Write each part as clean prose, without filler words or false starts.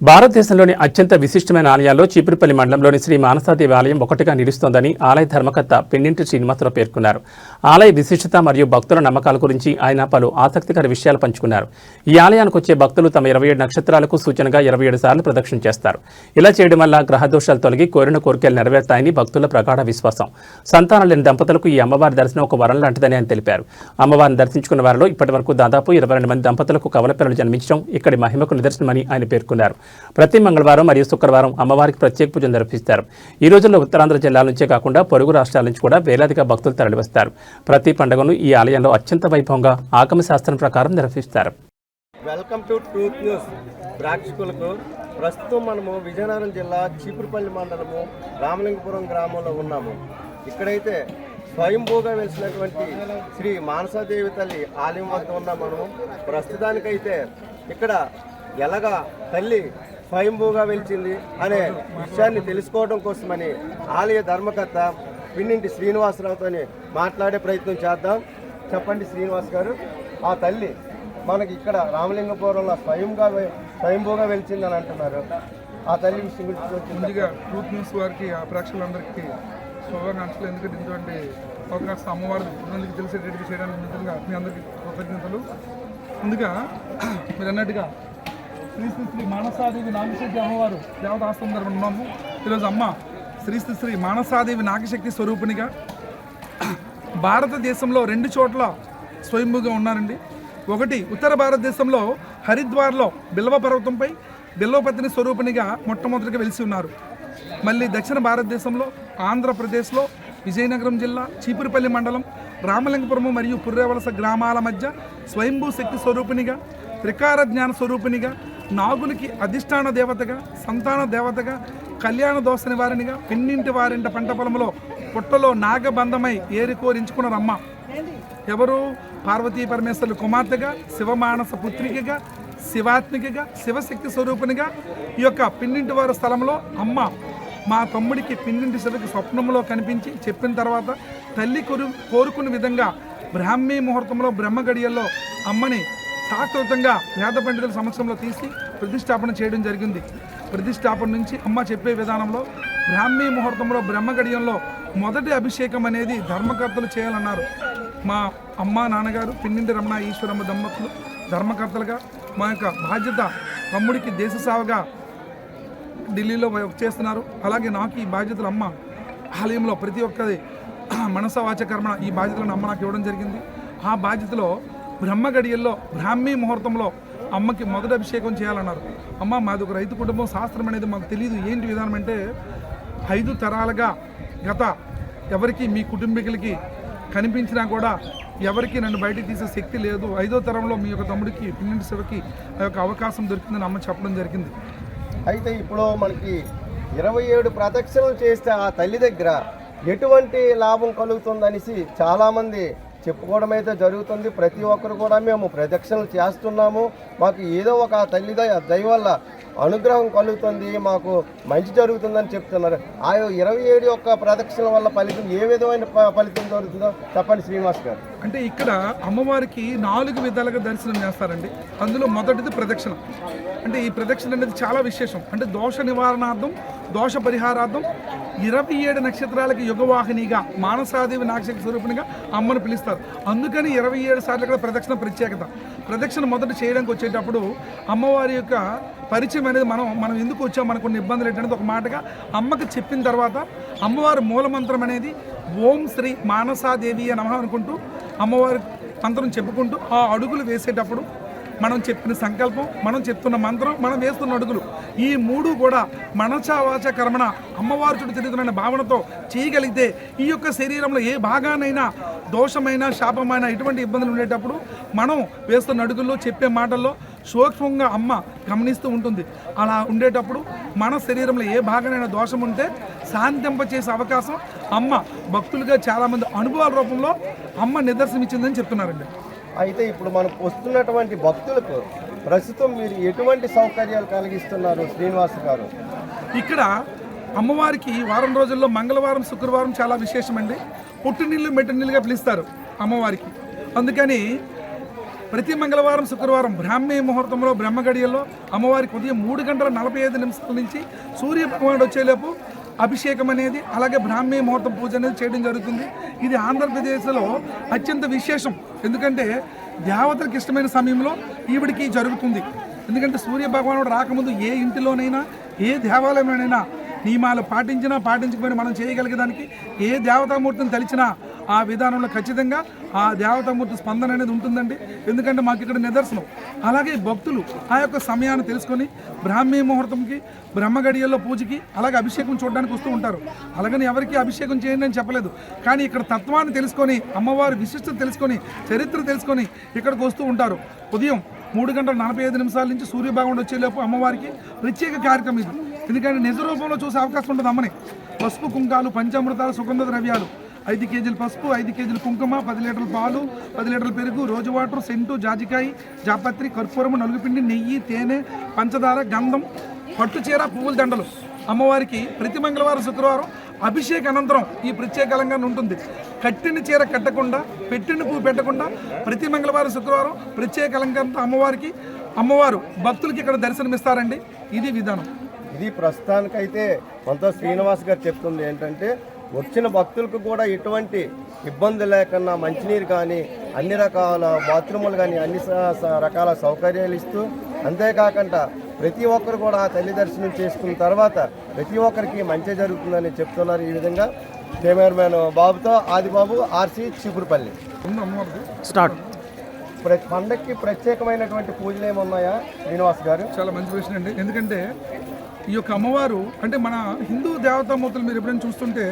భారతదేశంలోని అత్యంత విశిష్టమైన ఆలయాల్లో చీపురుపల్లి మండలంలోని శ్రీ మానసాదేవి ఆలయం ఒకటిగా నిలుస్తోందని ఆలయ ధర్మకర్త పిన్నింటి శ్రీనివాసరావు పేర్కొన్నారు. ఆలయ విశిష్టత మరియు భక్తుల నమ్మకాల గురించి ఆయన పలు ఆసక్తికర విషయాలు పంచుకున్నారు. ఈ ఆలయానికి వచ్చే భక్తులు తమ 27 నక్షత్రాలకు సూచనగా 27 సార్లు ప్రదక్షిణ చేస్తారు. ఇలా చేయడం వల్ల గ్రహదోషాలు తొలగి కోరిన కోరికలు నెరవేరుతాయని భక్తుల ప్రగాఢ విశ్వాసం. సంతానం లేని దంపతులకు ఈ అమ్మవారి దర్శనం ఒక వరం లాంటిదని ఆయన తెలిపారు. అమ్మవారిని దర్శించుకున్న వారిలో ఇప్పటివరకు దాదాపు 22 మంది దంపతులకు కవలపిల్లలు జన్మించడం ఇక్కడి మహిమకు నిదర్శనమని ఆయన పేర్కొన్నారు. ప్రతి మంగళవారం మరియు శుక్రవారం అమ్మవారికి ప్రత్యేక పూజలు నిర్వహిస్తారు. ఈ రోజుల్లో ఉత్తరాంధ్ర జిల్లాల నుంచే కాకుండా పొరుగు రాష్ట్రాల నుంచి కూడా వేలాదిగా భక్తులు తరలివస్తారు. ప్రతి పండుగను ఈ ఆలయంలో అత్యంత వైభవంగా ఆగమ శాస్త్రం ప్రకారం నిర్వహిస్తారు. వెల్కమ్ టు ట్రూత్ న్యూస్ ప్రేక్షకులకు. ప్రస్తుతం మనము విజయనగరం జిల్లా చీపురుపల్లి మండలము రామలింగపురం గ్రామంలో ఉన్నాము. ఇక్కడైతే స్వయంభూగా వెలిసినటువంటి శ్రీ మానసాదేవి తల్లి ఆలయం వద్ద ఉన్నాం. మనము ప్రస్తుతానికైతే ఇక్కడ ఎలాగా తల్లి స్వయంభూగా వెలిచింది అనే విషయాన్ని తెలుసుకోవడం కోసమని ఆలయ ధర్మకర్త పిన్నింటి శ్రీనివాసరావుతో మాట్లాడే ప్రయత్నం చేద్దాం. చెప్పండి శ్రీనివాస్ గారు, ఆ తల్లి మనకి ఇక్కడ రామలింగపురంలో స్వయంభూగా వెలిచిందని అంటున్నారు. ఆ తల్లి విషయం గురించి ముందుగా ట్రూత్ న్యూస్ వారికి ఆ ప్రేక్షకులందరికీ శుభాకాంక్షలు. ఎందుకంటే ఇటువంటి అవకాశం అమ్మవారు అందరికీ తెలిసేటట్టు చేయడానికి ముందుగా మీ అందరికీ కృతజ్ఞతలు. ముందుగా మీరు అన్నట్టుగా శ్రీ మానసాదేవి నాగశక్తి అమ్మవారు దేవతాస్తం దగ్గర ఉన్నాము. ఈరోజు అమ్మ శ్రీ మానసాదేవి నాగశక్తి స్వరూపిణిగా భారతదేశంలో 2 చోట్ల స్వయంభూగా ఉన్నారండి. ఒకటి ఉత్తర భారతదేశంలో హరిద్వార్లో బిల్వ పర్వతంపై బిల్వపత్ని స్వరూపిణిగా మొట్టమొదటిగా వెలిసి ఉన్నారు. మళ్ళీ దక్షిణ భారతదేశంలో ఆంధ్రప్రదేశ్లో విజయనగరం జిల్లా చీపురుపల్లి మండలం రామలింగపురము మరియు పుర్రేవలస గ్రామాల మధ్య స్వయంభూ శక్తి స్వరూపిణిగా, త్రికార జ్ఞాన స్వరూపిణిగా, నాగులకి అధిష్టాన దేవతగా, సంతాన దేవతగా, కళ్యాణ దోష నివారణిగా, పిన్నింటి వారింట పంట పొలంలో పుట్టలో నాగబంధమై ఏరికోరించుకున్నారు అమ్మ. ఎవరు? పార్వతీ పరమేశ్వరుల కుమార్తెగా, శివమానస పుత్రికగా, శివాత్మికగా, శివశక్తి స్వరూపిణిగా ఈ యొక్క పిన్నింటి వారి స్థలంలో అమ్మ మా తమ్ముడికి పిన్నింటి శివకి స్వప్నంలో కనిపించి చెప్పిన తర్వాత తల్లి కోరుకున్న విధంగా బ్రాహ్మీ ముహూర్తంలో బ్రహ్మ గడియల్లో అమ్మని శాస్త్రోక్తంగా వేద పండితుల సమక్షంలో తీసి ప్రతిష్టాపన చేయడం జరిగింది. ప్రతిష్టాపన నుంచి అమ్మ చెప్పే విధానంలో బ్రాహ్మీ ముహూర్తంలో బ్రహ్మ గడియంలో మొదటి అభిషేకం అనేది ధర్మకర్తలు చేయాలన్నారు. మా అమ్మ నాన్నగారు పిన్నింటి రమణ ఈశ్వరమ్మ దంపతులు ధర్మకర్తలుగా మా యొక్క బాధ్యత తమ్ముడికి దేశ సేవగా ఢిల్లీలో చేస్తున్నారు. అలాగే నాకు ఈ బాధ్యతలు అమ్మ ఆలయంలో ప్రతి ఒక్కరి మనస వాచ కర్మ ఈ బాధ్యతలను అమ్మ నాకు ఇవ్వడం జరిగింది. ఆ బాధ్యతలో బ్రహ్మ గడియల్లో బ్రాహ్మీ ముహూర్తంలో అమ్మకి మొదటి అభిషేకం చేయాలన్నారు. అమ్మ మాది ఒక రైతు కుటుంబం, శాస్త్రం అనేది మాకు తెలియదు. ఏంటి విధానం అంటే 5 తరాలుగా గత ఎవరికి మీ కుటుంబీకులకి కనిపించినా కూడా ఎవరికి నన్ను బయటికి తీసే శక్తి లేదు. 5వ తరంలో మీ యొక్క తమ్ముడికి పిన్నింటి శివకి ఆ యొక్క అవకాశం దొరికిందని అమ్మ చెప్పడం జరిగింది. అయితే ఇప్పుడు మనకి 27 ప్రదక్షిణలు చేస్తే ఆ తల్లి దగ్గర ఎటువంటి లాభం కలుగుతుందనేసి చాలామంది చెప్పుకోవడం అయితే జరుగుతుంది. ప్రతి ఒక్కరు కూడా మేము ప్రదక్షిణలు చేస్తున్నాము, మాకు ఏదో ఒక తల్లి దయ వల్ల అనుగ్రహం కలుగుతుంది, మాకు మంచి జరుగుతుందని చెప్తున్నారు. ఆ 27 యొక్క ప్రదక్షిణ వల్ల ఫలితం ఏ విధమైన ఫలితం జరుగుతుందో చెప్పండి శ్రీనివాస్ గారు. అంటే ఇక్కడ అమ్మవారికి 4 విధాలుగా దర్శనం చేస్తారండి. అందులో మొదటిది ప్రదక్షిణ. అంటే ఈ ప్రదక్షిణ అనేది చాలా విశేషం. అంటే దోష నివారణార్థం, దోష పరిహారార్థం 27 నక్షత్రాలకి యుగవాహినిగా మానసాదేవి నాగశక్తి స్వరూపిణిగా అమ్మను పిలుస్తారు. అందుకని 27 సార్లు కూడా ప్రదక్షిణ ప్రత్యేకత. ప్రదక్షిణ మొదట చేయడానికి వచ్చేటప్పుడు అమ్మవారి యొక్క పరిచయం అనేది మనం ఎందుకు వచ్చాం, మనకు కొన్ని ఇబ్బందులు ఏంటనేది ఒక మాటగా అమ్మకి చెప్పిన తర్వాత అమ్మవారి మూలమంత్రం అనేది ఓం శ్రీ మానసాదేవి నమః అనుకుంటూ అమ్మవారి మంత్రం చెప్పుకుంటూ ఆ అడుగులు వేసేటప్పుడు మనం చెప్పిన సంకల్పం, మనం చెప్తున్న మంత్రం, మనం వేస్తున్న అడుగులు ఈ 3 కూడా మనసావాచ కర్మణ అమ్మవారి చుట్టూ తిరుగుతున్న భావనతో చేయగలిగితే ఈ యొక్క శరీరంలో ఏ భాగానైనా దోషమైన శాపమైన ఎటువంటి ఇబ్బందులు ఉండేటప్పుడు మనం వేస్తున్న అడుగుల్లో చెప్పే మాటల్లో సూక్ష్మంగా అమ్మ గమనిస్తూ ఉంటుంది. అలా ఉండేటప్పుడు మన శరీరంలో ఏ భాగమైనా దోషం ఉంటే శాంతింపచేసే అవకాశం అమ్మ భక్తులుగా చాలామంది అనుభవాల రూపంలో అమ్మ నిదర్శనమిచ్చిందని చెప్తున్నారండి. అయితే ఇప్పుడు మనం వస్తున్నటువంటి భక్తులకు ప్రస్తుతం మీరు ఎటువంటి సౌకర్యాలు కలిగిస్తున్నారు శ్రీనివాస్ గారు? ఇక్కడ అమ్మవారికి వారం రోజుల్లో మంగళవారం శుక్రవారం చాలా విశేషమండి. పుట్టినీళ్ళు మెట్టినీళ్ళుగా పిలుస్తారు అమ్మవారికి. అందుకని ప్రతి మంగళవారం శుక్రవారం బ్రాహ్మీ ముహూర్తంలో బ్రహ్మగడియల్లో అమ్మవారికి ఉదయం 3:45 నుంచి సూర్య భగవానుడు వచ్చేలోపు అభిషేకం అనేది, అలాగే బ్రాహ్మీ ముహూర్తం పూజ అనేది చేయడం జరుగుతుంది. ఇది ఆంధ్రప్రదేశ్లో అత్యంత విశేషం. ఎందుకంటే దేవతలకు ఇష్టమైన సమయంలో ఈవిడికి జరుగుతుంది. ఎందుకంటే సూర్య భగవానుడు రాకముందు ఏ ఇంటిలోనైనా ఏ దేవాలయంలోనైనా నియమాలు పాటించకపోయినా మనం చేయగలిగేదానికి ఏ దేవతామూర్తిని తలిచినా ఆ విధానంలో ఖచ్చితంగా ఆ దేవతామూర్తి స్పందన అనేది ఉంటుందండి. ఎందుకంటే మాకు ఇక్కడ నిదర్శనం. అలాగే భక్తులు ఆ యొక్క సమయాన్ని తెలుసుకొని బ్రాహ్మీ ముహూర్తంకి బ్రహ్మగడియల్లో పూజకి అలాగే అభిషేకం చూడడానికి వస్తూ ఉంటారు. అలాగని ఎవరికి అభిషేకం చేయండి అని చెప్పలేదు, కానీ ఇక్కడ తత్వాన్ని తెలుసుకొని అమ్మవారి విశిష్టత తెలుసుకొని చరిత్ర తెలుసుకొని ఇక్కడికి వస్తూ ఉంటారు. ఉదయం 3:45 నుంచి సూర్యభగవానుడు వచ్చేలోపు అమ్మవారికి ప్రత్యేక కార్యక్రమం ఇది. ఎందుకంటే నిజ రూపంలో చూసే అవకాశం ఉంటుంది. అమ్మని పసుపు కుంకాలు, పంచామృతాలు, సుగంధ ద్రవ్యాలు, 5 కేజీల పసుపు, 5 కేజీల కుంకుమ, 10 లీటర్ల పాలు, 10 లీటర్ల పెరుగు, రోజు వాటర్, సెంటు, జాజికాయ, జాపత్రి, కర్పూరము, నలుగుపిండి, నెయ్యి, తేనె, పంచదార, గంధం, పట్టుచీర, పువ్వుల దండలు అమ్మవారికి ప్రతి మంగళవారం శుక్రవారం అభిషేక అనంతరం ఈ ప్రత్యేక అలంకరణ ఉంటుంది. కట్టిన చీర కట్టకుండా, పెట్టిన పువ్వు పెట్టకుండా ప్రతి మంగళవారం శుక్రవారం ప్రత్యేక అలంకరణతో అమ్మవారు భక్తులకి ఇక్కడ దర్శనమిస్తారండి. ఇది విధానం. ఇది ప్రస్తుతానికైతే కొంత శ్రీనివాస్ గారు చెప్తుంది ఏంటంటే, వచ్చిన భక్తులకు కూడా ఎటువంటి ఇబ్బంది లేకుండా మంచినీరు కానీ అన్ని రకాల బాత్రూములు కానీ అన్ని రకాల సౌకర్యాలు ఇస్తూ, అంతేకాకుండా ప్రతి ఒక్కరు కూడా తల్లి దర్శనం చేసుకున్న తర్వాత ప్రతి ఒక్కరికి మంచి జరుగుతుందని చెప్తున్నారు. ఈ విధంగా కెమెరామెన్ బాబుతో ఆదిబాబు, ఆర్సీ, చీపురుపల్లి. స్టార్ట్. పండక్కి ప్రత్యేకమైనటువంటి పూజలు ఏమున్నాయా శ్రీనివాస్ గారు? చాలా మంచి ప్రశ్న అండి. ఎందుకంటే ఈ యొక్క అమ్మవారు అంటే మన హిందూ దేవతామూర్తులు మీరు ఎప్పుడైనా చూస్తుంటే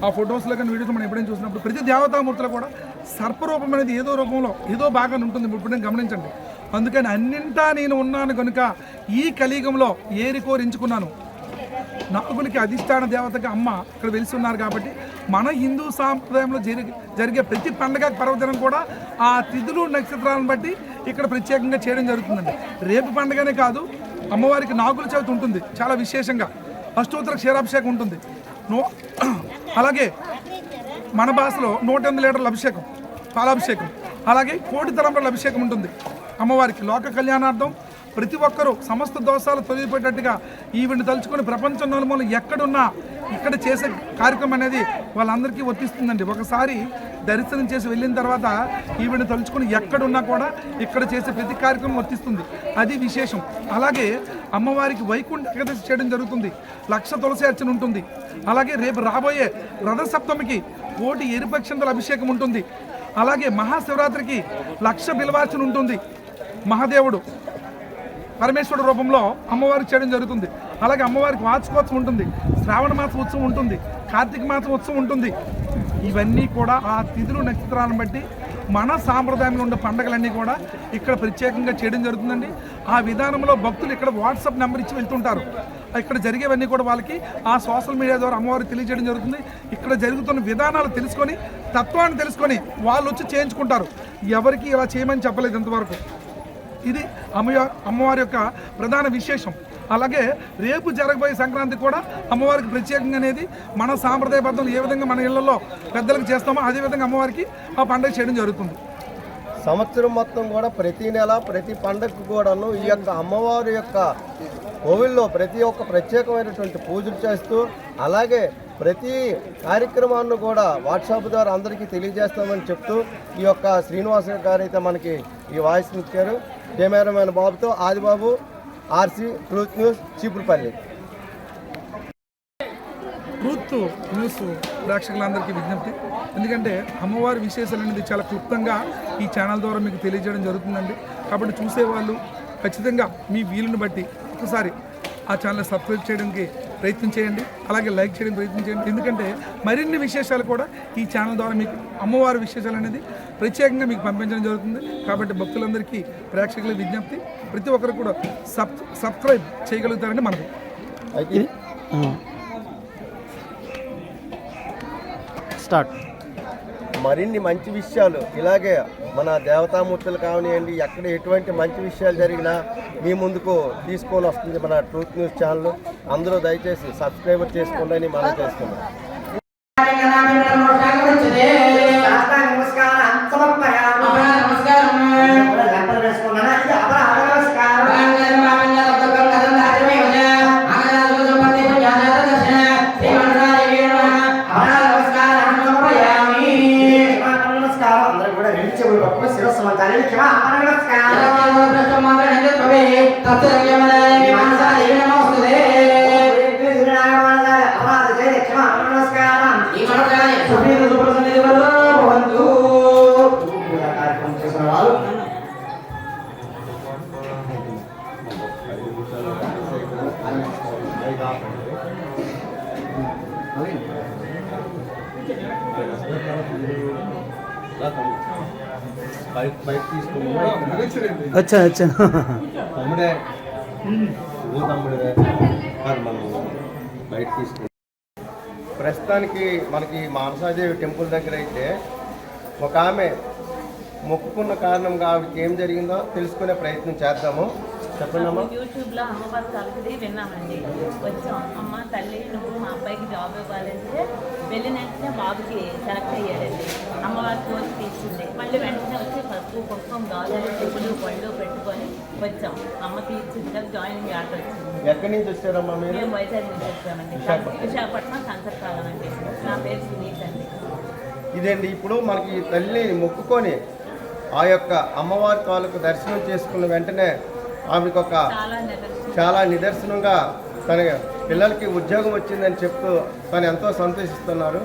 ఆ ఫొటోస్లో కానీ వీడియోస్ మనం ఎప్పుడైనా చూసినప్పుడు ప్రతి దేవతామూర్తులు కూడా సర్పరూపం అనేది ఏదో రూపంలో ఏదో బాగా ఉంటుంది. ఇప్పుడు గమనించండి. అందుకని అన్నింటా నేను ఉన్నాను కనుక ఈ కలియుగంలో ఏరికోరించుకున్నాను. నాగులకి అధిష్టాన దేవతగా అమ్మ ఇక్కడ వెలిసి ఉన్నారు కాబట్టి మన హిందూ సాంప్రదాయంలో జరిగే ప్రతి పండగ పర్వదినం కూడా ఆ తిథులు నక్షత్రాలను బట్టి ఇక్కడ ప్రత్యేకంగా చేయడం జరుగుతుందండి. రేపు పండుగనే కాదు, అమ్మవారికి నాగుల చవితి ఉంటుంది చాలా విశేషంగా. అష్టోత్తర క్షీరాభిషేకం ఉంటుంది. అలాగే మన భాషలో 108 లీటర్ల అభిషేకం, పాలాభిషేకం, అలాగే 1 తలంబ్రాల అభిషేకం ఉంటుంది అమ్మవారికి. లోక కళ్యాణార్థం ప్రతి ఒక్కరూ సమస్త దోషాలు తొలగిపోయేటట్టుగా ఈవిని తలుచుకొని ప్రపంచం నలుమూల ఎక్కడున్నా ఇక్కడ చేసే కార్యక్రమం అనేది వాళ్ళందరికీ వర్తిస్తుందండి. ఒకసారి దర్శనం చేసి వెళ్ళిన తర్వాత ఈవిని తలుచుకొని ఎక్కడున్నా కూడా ఇక్కడ చేసే ప్రతి కార్యక్రమం వర్తిస్తుంది. అది విశేషం. అలాగే అమ్మవారికి వైకుంఠ ఏకాదశి చేయడం జరుగుతుంది. 1,00,000 తులసి అర్చన ఉంటుంది. అలాగే రేపు రాబోయే రథసప్తమికి 1 ఎరుపక్షంతల అభిషేకం ఉంటుంది. అలాగే మహాశివరాత్రికి 1,00,000 బిల్వార్చన ఉంటుంది. మహాదేవుడు పరమేశ్వరుడు రూపంలో అమ్మవారికి చేయడం జరుగుతుంది. అలాగే అమ్మవారికి వార్షికోత్సవం ఉంటుంది, శ్రావణ మాసం ఉత్సవం ఉంటుంది, కార్తీక మాసం ఉత్సవం ఉంటుంది. ఇవన్నీ కూడా ఆ తిథులు నక్షత్రాలను బట్టి మన సాంప్రదాయంలో ఉండే పండుగలన్నీ కూడా ఇక్కడ ప్రత్యేకంగా చేయడం జరుగుతుందండి. ఆ విధానంలో భక్తులు ఇక్కడ వాట్సాప్ నెంబర్ ఇచ్చి వెళ్తుంటారు. ఇక్కడ జరిగేవన్నీ కూడా వాళ్ళకి ఆ సోషల్ మీడియా ద్వారా అమ్మవారికి తెలియజేయడం జరుగుతుంది. ఇక్కడ జరుగుతున్న విధానాలు తెలుసుకొని తత్వాన్ని తెలుసుకొని వాళ్ళు వచ్చి చేయించుకుంటారు. ఎవరికి ఇలా చేయమని చెప్పలేదు ఇంతవరకు. ఇది అమ్మవారి యొక్క ప్రధాన విశేషం. అలాగే రేపు జరగబోయే సంక్రాంతి కూడా అమ్మవారికి ప్రత్యేకంగా అనేది మన సాంప్రదాయ పద్ధతులు ఏ విధంగా మన ఇళ్లలో పెద్దలకు చేస్తామో అదేవిధంగా అమ్మవారికి ఆ పండుగ చేయడం జరుగుతుంది. సంవత్సరం మొత్తం కూడా ప్రతి నెల ప్రతి పండుగకు కూడాను ఈ యొక్క అమ్మవారి యొక్క కోవిల్లో ప్రతి ఒక్క ప్రత్యేకమైనటువంటి పూజలు చేస్తూ, అలాగే ప్రతి కార్యక్రమాన్ని కూడా వాట్సాప్ ద్వారా అందరికీ తెలియజేస్తామని చెప్తూ ఈ యొక్క శ్రీనివాస గారు అయితే మనకి ఈ వాయిస్ని ఇచ్చారు. కెమెరామెన్ బాబుతో Adibabu, RC, truth news, Cheepurupalli. Truth news ప్రేక్షకులందరికీ విజ్ఞప్తి. ఎందుకంటే అమ్మవారి విశేషాలు అనేది చాలా క్లుప్తంగా ఈ ఛానల్ ద్వారా మీకు తెలియజేయడం జరుగుతుందండి. కాబట్టి చూసేవాళ్ళు ఖచ్చితంగా మీ వీలుని బట్టి ఒకసారి ఆ ఛానల్ సబ్స్క్రైబ్ చేయడానికి ప్రయత్నం చేయండి. అలాగే లైక్ చేయడానికి ప్రయత్నం చేయండి. ఎందుకంటే మరిన్ని విశేషాలు కూడా ఈ ఛానల్ ద్వారా మీకు అమ్మవారి విశేషాలు అనేది ప్రత్యేకంగా మీకు పంపించడం జరుగుతుంది. కాబట్టి భక్తులందరికీ ప్రేక్షకుల విజ్ఞప్తి, ప్రతి ఒక్కరు కూడా సబ్స్క్రైబ్ చేయగలుగుతారని మనకు. అయితే స్టార్ట్. మరిన్ని మంచి విషయాలు ఇలాగే మన దేవతామూర్తులు కావనివ్వండి, ఎక్కడ ఎటువంటి మంచి విషయాలు జరిగినా మీ ముందుకు తీసుకొని వస్తుంది మన ట్రూత్ న్యూస్ ఛానల్. అందరూ దయచేసి సబ్స్క్రైబర్ చేసుకోండి అని మనం చేస్తున్నాం. నమస్కారం. బయట తీసుకుని अच्छा अच्छा తమ్ముడే తమ్ముడే మనం బయట తీసుకుని ప్రస్తుతానికి మనకి మానసాదేవి టెంపుల్ దగ్గర అయితే ఒక ఆమె మొక్కుకున్న కారణంగా ఆవిడకి ఏం జరిగిందో తెలుసుకునే ప్రయత్నం చేద్దాము. చెప్పండి అమ్మా. యూట్యూబ్లో అమ్మవారి తలకిది విన్నామండి. వచ్చాం, అమ్మ తల్లి నువ్వు మా అబ్బాయికి జాబ్ ఇవ్వాలంటే వెళ్ళినట్టునే బాబుకి సెలెక్ట్ అయ్యాడండి. అమ్మవారి కోరిక తీర్చింది. మళ్ళీ వెంటనే వచ్చి పసుపు కుక్కం గాజులు పువ్వులు పళ్ళు పెట్టుకొని వచ్చాం. అమ్మ తీర్చింది కదా, జాయినింగ్ ఆర్డర్ వచ్చింది. ఎక్కడి నుంచి వచ్చారమ్మా మీరు? మేము వైజాగ్ నుంచి వచ్చామండి. విశాఖపట్నం కంచరకాలం అండి. నా పేరు సునీత్ అండి. ఇదండి ఇప్పుడు మనకి తల్లిని మొక్కుకొని ఆ యొక్క అమ్మవారి తాలూకు దర్శనం చేసుకున్న వెంటనే ఆమెకు ఒక చాలా నిదర్శనంగా తన పిల్లలకి ఉద్యోగం వచ్చిందని చెప్తూ తను ఎంతో సంతోషిస్తున్నారు.